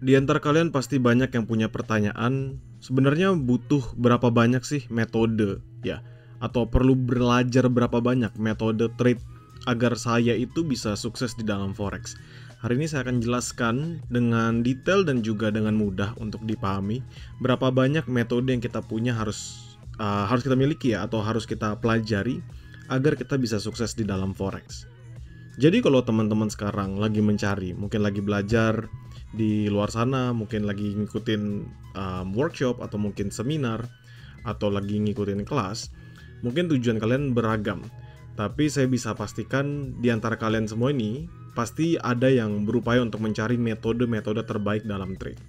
Di antara kalian pasti banyak yang punya pertanyaan, sebenarnya butuh berapa banyak sih metode ya? Atau perlu belajar berapa banyak metode trade agar saya itu bisa sukses di dalam forex? Hari ini saya akan jelaskan dengan detail dan juga dengan mudah untuk dipahami berapa banyak metode yang kita punya harus kita miliki ya, atau harus kita pelajari agar kita bisa sukses di dalam forex. Jadi kalau teman-teman sekarang lagi mencari, mungkin lagi belajar di luar sana, mungkin lagi ngikutin workshop atau mungkin seminar, atau lagi ngikutin kelas, mungkin tujuan kalian beragam. Tapi saya bisa pastikan di antara kalian semua ini, pasti ada yang berupaya untuk mencari metode-metode terbaik dalam trade.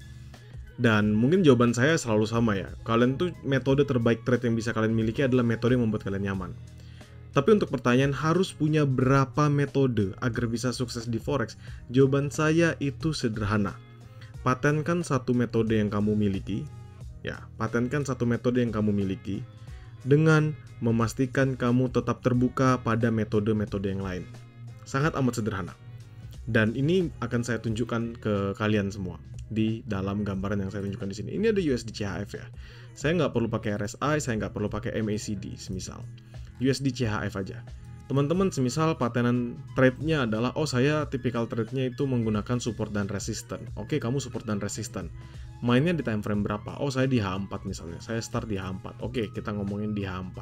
Dan mungkin jawaban saya selalu sama ya, kalian tuh metode terbaik trade yang bisa kalian miliki adalah metode yang membuat kalian nyaman. Tapi untuk pertanyaan harus punya berapa metode agar bisa sukses di forex, jawaban saya itu sederhana. Patenkan satu metode yang kamu miliki, patenkan satu metode yang kamu miliki dengan memastikan kamu tetap terbuka pada metode-metode yang lain. Sangat amat sederhana. Dan ini akan saya tunjukkan ke kalian semua di dalam gambaran yang saya tunjukkan di sini. Ini ada USD CHF ya. Saya nggak perlu pakai RSI, saya nggak perlu pakai MACD semisal. USD CHF aja. Teman-teman semisal patenan trade-nya adalah, saya tipikal trade-nya itu menggunakan support dan resistance. Oke, kamu support dan resistance. Mainnya di time frame berapa? Saya di H4 misalnya. Saya start di H4. Oke, kita ngomongin di H4.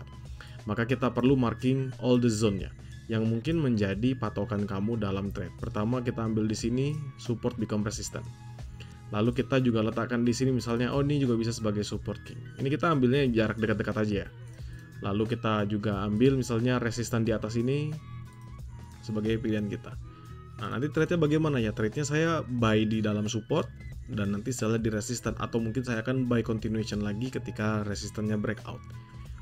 Maka kita perlu marking all the zone-nya yang mungkin menjadi patokan kamu dalam trade. Pertama kita ambil di sini support become resistance. Lalu kita juga letakkan di sini misalnya, ini juga bisa sebagai support king. Ini kita ambilnya jarak dekat-dekat aja ya. Lalu kita juga ambil misalnya resistan di atas ini sebagai pilihan kita. Nah, nanti trade-nya bagaimana ya? Trade-nya saya buy di dalam support dan nanti setelah di resistan, atau mungkin saya akan buy continuation lagi ketika resistannya breakout.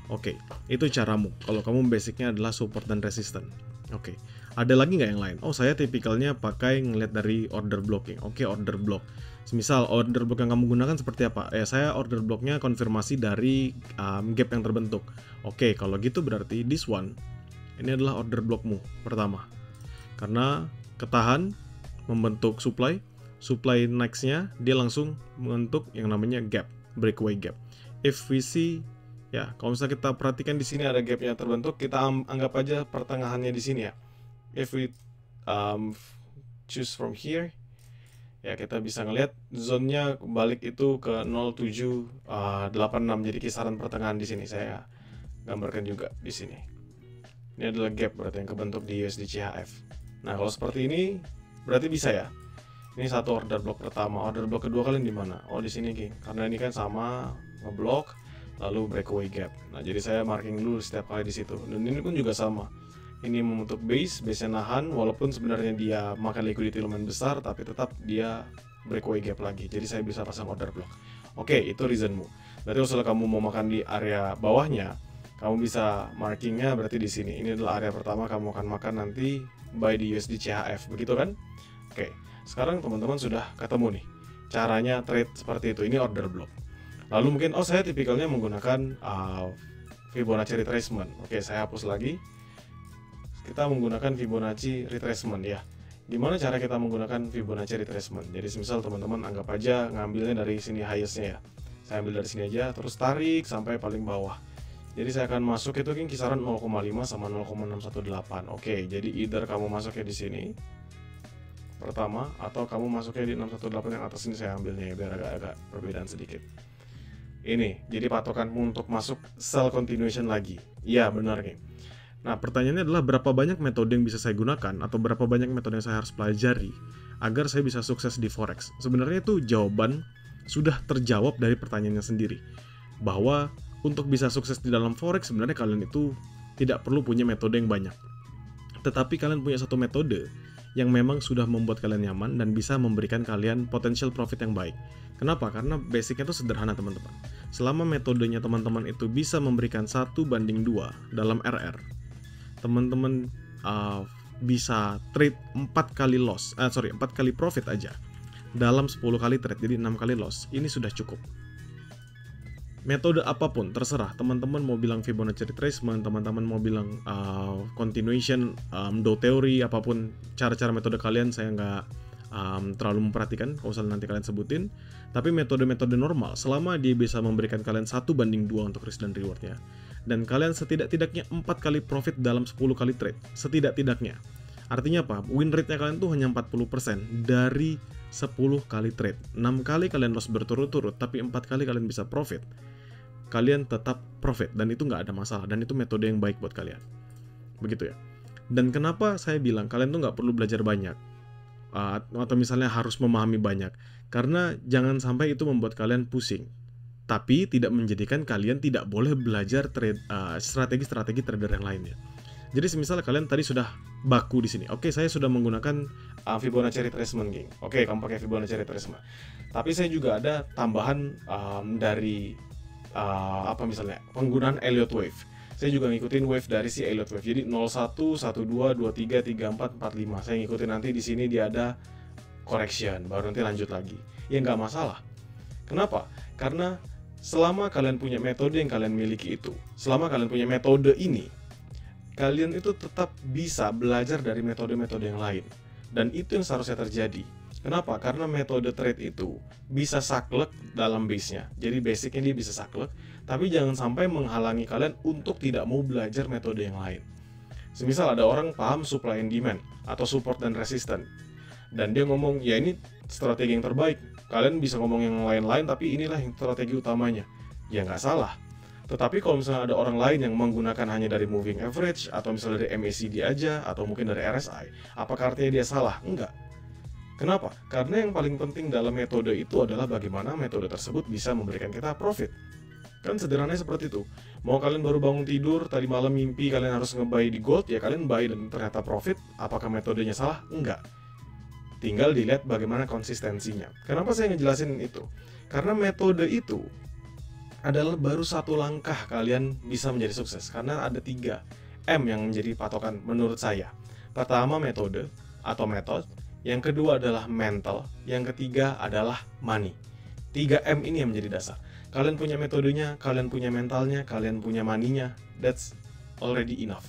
Oke, itu caramu. Kalau kamu basicnya adalah support dan resistan. Oke, ada lagi nggak yang lain? Saya tipikalnya pakai ngeliat dari order blocking. Oke, order block. Misal order block yang kamu gunakan seperti apa? Saya order blocknya konfirmasi dari gap yang terbentuk. Oke, kalau gitu berarti this one ini adalah order blockmu pertama. Karena ketahan membentuk supply next-nya dia langsung membentuk yang namanya gap, breakaway gap. If we see ya, kalau misalnya kita perhatikan di sini ada gap yang terbentuk, kita anggap aja pertengahannya di sini ya. If we choose from here, ya kita bisa ngelihat zone-nya balik itu ke 0786, jadi kisaran pertengahan di sini. Saya gambarkan juga di sini. Ini adalah gap berarti yang kebentuk di USD CHF. Nah, kalau seperti ini berarti bisa ya. Ini satu order block pertama. Order block kedua kalian di mana? Di sini, King. Karena ini kan sama ngeblok lalu breakaway gap. Nah, jadi saya marking dulu setiap kali di situ. Dan ini pun juga sama. Ini membentuk base-nya nahan, walaupun sebenarnya dia makan liquidity lumayan besar, tapi tetap dia breakaway gap lagi. Jadi saya bisa pasang order block. Oke, itu reasonmu. Berarti kalau kamu mau makan di area bawahnya, kamu bisa markingnya berarti di sini. Ini adalah area pertama kamu akan makan nanti buy di USD CHF, begitu kan? Oke, sekarang teman-teman sudah ketemu nih caranya trade seperti itu. Ini order block. Lalu mungkin, saya tipikalnya menggunakan Fibonacci retracement. Oke, saya hapus lagi. Kita menggunakan Fibonacci retracement ya. Gimana cara kita menggunakan Fibonacci retracement? Jadi semisal teman-teman anggap aja ngambilnya dari sini highest-nya ya. Saya ambil dari sini aja, terus tarik sampai paling bawah. Jadi saya akan masuk itu kisaran 0,5 sama 0,618. Oke, jadi either kamu masuknya di sini pertama, atau kamu masuknya di 618 yang atas ini. Saya ambilnya ya, biar agak-agak perbedaan sedikit. Ini jadi patokanmu untuk masuk sell continuation lagi. Iya, benar nih. Nah, pertanyaannya adalah berapa banyak metode yang bisa saya gunakan, atau berapa banyak metode yang saya harus pelajari agar saya bisa sukses di forex. Sebenarnya itu jawaban sudah terjawab dari pertanyaannya sendiri, bahwa untuk bisa sukses di dalam forex sebenarnya kalian itu tidak perlu punya metode yang banyak, tetapi kalian punya satu metode yang memang sudah membuat kalian nyaman dan bisa memberikan kalian potential profit yang baik. Kenapa? Karena basicnya itu sederhana teman-teman. Selama metodenya teman-teman itu bisa memberikan 1:2 dalam RR, teman-teman bisa trade 4 kali profit aja dalam 10 kali trade, jadi 6 kali loss. Ini sudah cukup. Metode apapun terserah, teman-teman mau bilang Fibonacci retracement, teman-teman mau bilang continuation, Dow theory, apapun cara-cara metode kalian saya nggak terlalu memperhatikan kalau misalnya nanti kalian sebutin. Tapi metode-metode normal, selama dia bisa memberikan kalian 1/2 untuk risk dan rewardnya, dan kalian setidak-tidaknya 4 kali profit dalam 10 kali trade, setidak-tidaknya. Artinya apa? Win rate-nya kalian tuh hanya 40% dari 10 kali trade. 6 kali kalian loss berturut-turut, tapi 4 kali kalian bisa profit. Kalian tetap profit, dan itu nggak ada masalah, dan itu metode yang baik buat kalian. Begitu ya. Dan kenapa saya bilang kalian tuh nggak perlu belajar banyak, atau misalnya harus memahami banyak, karena jangan sampai itu membuat kalian pusing, tapi tidak menjadikan kalian tidak boleh belajar strategi-strategi trader yang lainnya. Jadi semisal kalian tadi sudah baku di sini, oke, saya sudah menggunakan Fibonacci retracement, geng. Oke, kamu pakai Fibonacci retracement. Tapi saya juga ada tambahan dari misalnya penggunaan Elliott Wave. Saya juga ngikutin wave dari si Elliott Wave. Jadi 01, 12, 23, 34, 45. Saya ngikutin, nanti di sini dia ada correction, baru nanti lanjut lagi. Ya nggak masalah. Kenapa? Karena selama kalian punya metode yang kalian miliki itu, selama kalian punya metode ini, kalian itu tetap bisa belajar dari metode-metode yang lain. Dan itu yang seharusnya terjadi. Kenapa? Karena metode trade itu bisa saklek dalam base-nya. Jadi basicnya dia bisa saklek, tapi jangan sampai menghalangi kalian untuk tidak mau belajar metode yang lain. Semisal ada orang paham supply and demand atau support dan resistance, dan dia ngomong, ya ini strategi yang terbaik. Kalian bisa ngomong yang lain-lain, tapi inilah yang strategi utamanya. Ya nggak salah. Tetapi kalau misalnya ada orang lain yang menggunakan hanya dari moving average, atau misalnya dari MACD aja, atau mungkin dari RSI, apakah artinya dia salah? Enggak. Kenapa? Karena yang paling penting dalam metode itu adalah bagaimana metode tersebut bisa memberikan kita profit. Kan sederhananya seperti itu. Mau kalian baru bangun tidur, tadi malam mimpi kalian harus nge-buy di gold, ya kalian buy dan ternyata profit. Apakah metodenya salah? Enggak. Tinggal dilihat bagaimana konsistensinya. Kenapa saya ngejelasin itu? Karena metode itu adalah baru satu langkah kalian bisa menjadi sukses. Karena ada 3 M yang menjadi patokan menurut saya. Pertama, metode atau method. Yang kedua adalah mental, yang ketiga adalah money. 3M ini yang menjadi dasar. Kalian punya metodenya, kalian punya mentalnya, kalian punya money-nya, that's already enough.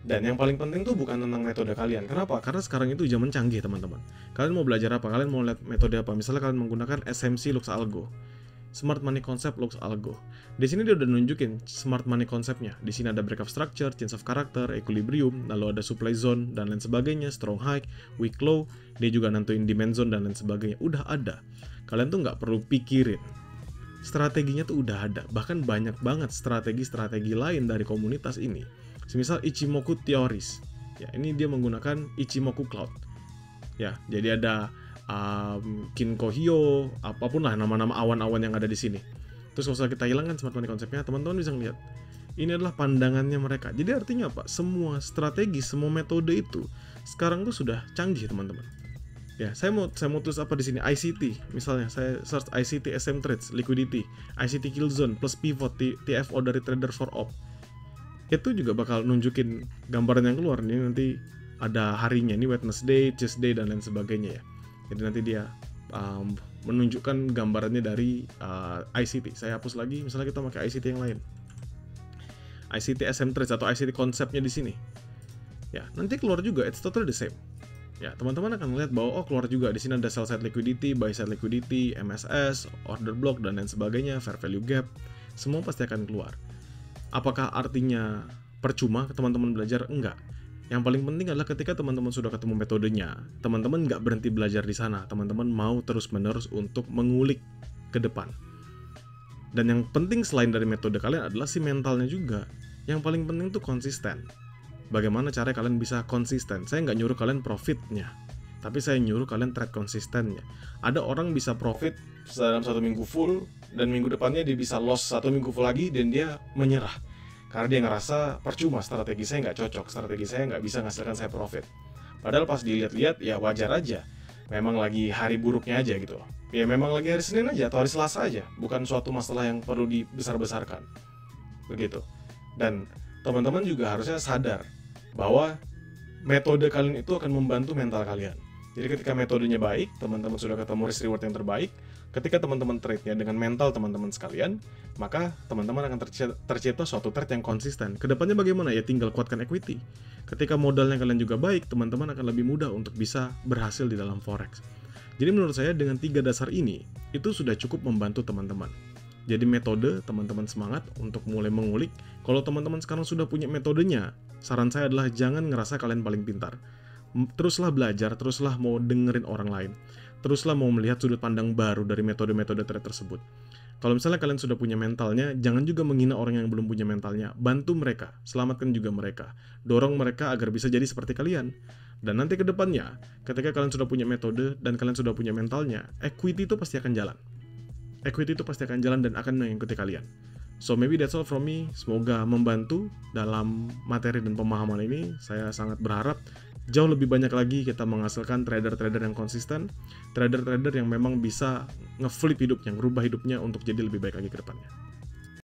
Dan yang paling penting tuh bukan tentang metode kalian. Kenapa? Karena sekarang itu zaman canggih, teman-teman. Kalian mau belajar apa? Kalian mau lihat metode apa? Misalnya kalian menggunakan SMC Lux Algo, Smart Money Concept Lux Algo. Di sini dia udah nunjukin Smart Money konsepnya. Di sini ada breakout structure, change of character, equilibrium, lalu ada supply zone dan lain sebagainya, strong high, weak low. Dia juga nentuin demand zone dan lain sebagainya. Udah ada. Kalian tuh nggak perlu pikirin. Strateginya tuh udah ada. Bahkan banyak banget strategi-strategi lain dari komunitas ini. Semisal Ichimoku Theories. Ya, ini dia menggunakan Ichimoku Cloud. Ya, jadi ada Kinko Hyo, apapun lah nama-nama awan-awan yang ada di sini. Terus kalau kita hilangkan smart money konsepnya, teman-teman bisa ngeliat ini adalah pandangannya mereka. Jadi artinya apa? Semua strategi, semua metode itu sekarang tuh sudah canggih, teman-teman. Ya, saya mau tulis apa di sini? ICT, misalnya saya search ICT SM Trades, liquidity, ICT kill zone plus pivot TFO dari trader for op. Itu juga bakal nunjukin gambaran yang keluar. Ini nanti ada harinya, ini Wednesday, Tuesday dan lain sebagainya ya. Jadi nanti dia menunjukkan gambarannya dari ICT. Saya hapus lagi, misalnya kita pakai ICT yang lain. ICT SM Trades atau ICT konsepnya di sini. Ya, nanti keluar juga, it's totally the same. Ya, teman-teman akan melihat bahwa keluar juga di sini ada sell side liquidity, buy side liquidity, MSS, order block dan lain sebagainya, fair value gap. Semua pasti akan keluar. Apakah artinya percuma teman-teman belajar? Enggak. Yang paling penting adalah ketika teman-teman sudah ketemu metodenya, teman-teman nggak berhenti belajar di sana. Teman-teman mau terus-menerus untuk mengulik ke depan. Dan yang penting selain dari metode kalian adalah si mentalnya juga. Yang paling penting tuh konsisten. Bagaimana cara kalian bisa konsisten? Saya nggak nyuruh kalian profitnya, tapi saya nyuruh kalian trade konsistennya. Ada orang bisa profit dalam 1 minggu full, dan minggu depannya dia bisa loss 1 minggu full lagi, dan dia menyerah. Karena dia ngerasa percuma, strategi saya nggak cocok, strategi saya nggak bisa menghasilkan saya profit. Padahal pas dilihat-lihat, ya wajar aja. Memang lagi hari buruknya aja gitu loh. Ya memang lagi hari Senin aja atau hari Selasa aja. Bukan suatu masalah yang perlu dibesar-besarkan. Begitu. Dan teman-teman juga harusnya sadar bahwa metode kalian itu akan membantu mental kalian. Jadi ketika metodenya baik, teman-teman sudah ketemu risk reward yang terbaik. Ketika teman-teman trade-nya dengan mental teman-teman sekalian, maka teman-teman akan tercipta suatu trade yang konsisten. Kedepannya bagaimana? Ya tinggal kuatkan equity. Ketika modalnya kalian juga baik, teman-teman akan lebih mudah untuk bisa berhasil di dalam forex. Jadi menurut saya dengan 3 dasar ini, itu sudah cukup membantu teman-teman. Jadi metode, teman-teman semangat untuk mulai mengulik. Kalau teman-teman sekarang sudah punya metodenya, saran saya adalah jangan ngerasa kalian paling pintar. Teruslah belajar, teruslah mau dengerin orang lain. Teruslah mau melihat sudut pandang baru dari metode-metode trade tersebut. Kalau misalnya kalian sudah punya mentalnya, jangan juga menghina orang yang belum punya mentalnya. Bantu mereka, selamatkan juga mereka. Dorong mereka agar bisa jadi seperti kalian. Dan nanti ke depannya, ketika kalian sudah punya metode dan kalian sudah punya mentalnya, equity itu pasti akan jalan. Equity itu pasti akan jalan dan akan mengikuti kalian. So maybe that's all from me. Semoga membantu dalam materi dan pemahaman ini. Saya sangat berharap jauh lebih banyak lagi kita menghasilkan trader-trader yang konsisten, trader-trader yang memang bisa ngeflip hidupnya, ngerubah hidupnya untuk jadi lebih baik lagi ke depannya.